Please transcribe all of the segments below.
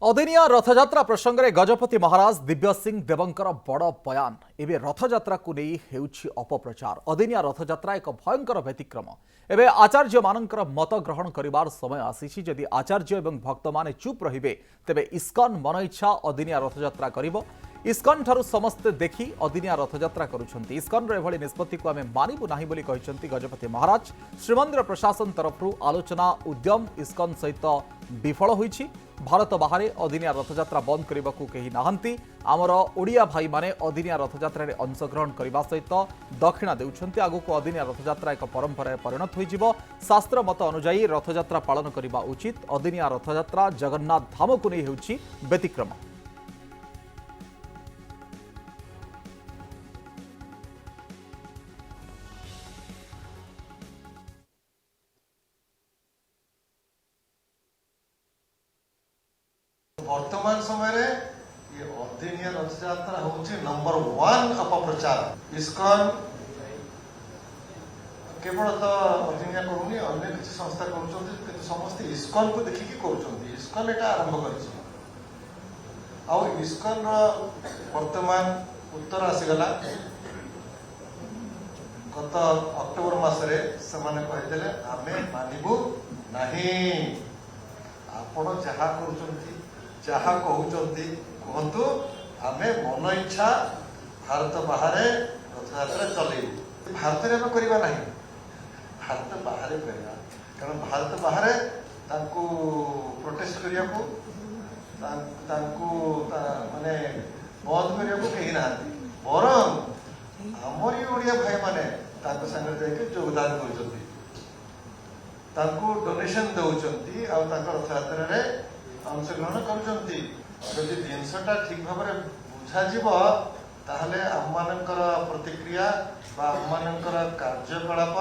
अदिनिया रथयात्रा प्रसंग में गजपति महाराज दिव्य सिंह देवंकर बड़ बयान एवं रथयात्रा को नहीं हेउछि अपप्रचार। अदिनिया रथयात्रा एक भयंकर व्यतिक्रम। एवं आचार्य मानकर मत ग्रहण करिवार समय आसीछि। जदि आचार्य एवं भक्त माने चुप रहिबे तेबे इस्कन मन इच्छा अदिनिया रथयात्रा करिवो। इस्कन ठारू समस्ते देखि अदिनिया रथयात्रा करुछंती। इस्कन एभली निष्पत्ति को आमे मानिबु नाही बोली कहिसंती गजपति महाराज। श्रीमंदिर प्रशासन तरफरु आलोचना उद्यम इस्कन सहित विफल होईछि। भारत बाहर अदिनिया रथयात्रा बंद करने को कहीं नहांती। आमर ओडिया भाई माने अदिनिया रथयात्रा रे अंशग्रहण करने सहित दक्षिणा देउछंती। आगको अदिनिया रथयात्रा एक परंपरा परिणत होइजिवो। शास्त्र मत अनुजाई रथयात्रा पालन करने उचित। अदिनिया रथयात्रा जगन्नाथ धाम को नहीं हेउछि व्यतिक्रम। वर्तमान समय रे ये अदिनिया रथयात्रा होची नंबर 1 अपप्रचार। इस्कन केवल तो अदिनिया करूनी अन्य किसी संस्था करूछंती कि समस्त इस्कन को देखि कि करूछंती। इस्कन एटा आरंभ करछि आ इस्कन वर्तमान उत्तर आसीगला। गत अक्टोबर मासरे समाने कहिदेले आमे मानिबु नाही। आपण जहा करूछंती जहा कहते कहतु आमे मन इच्छा भारत बाहर रथयात्रा चलू। भारत में करवा ना, भारत बाहर करवा। कारण भारत बाहर प्रोटेस्ट करने माने बंद करने को कहीं ना। बरं आमरी ओडिया भाई माने संगे योगदान कर डोनेशन दौरान रथयात्रा रे अंशग्रहण करजंती। जदि जिनसटा ठीक भाव में बुझाजिब ताहले आममानकर प्रतिक्रिया बा आममानकर कार्यकलाप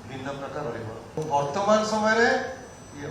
भिन्न प्रकार रहिबो। वर्तमान समय रे ये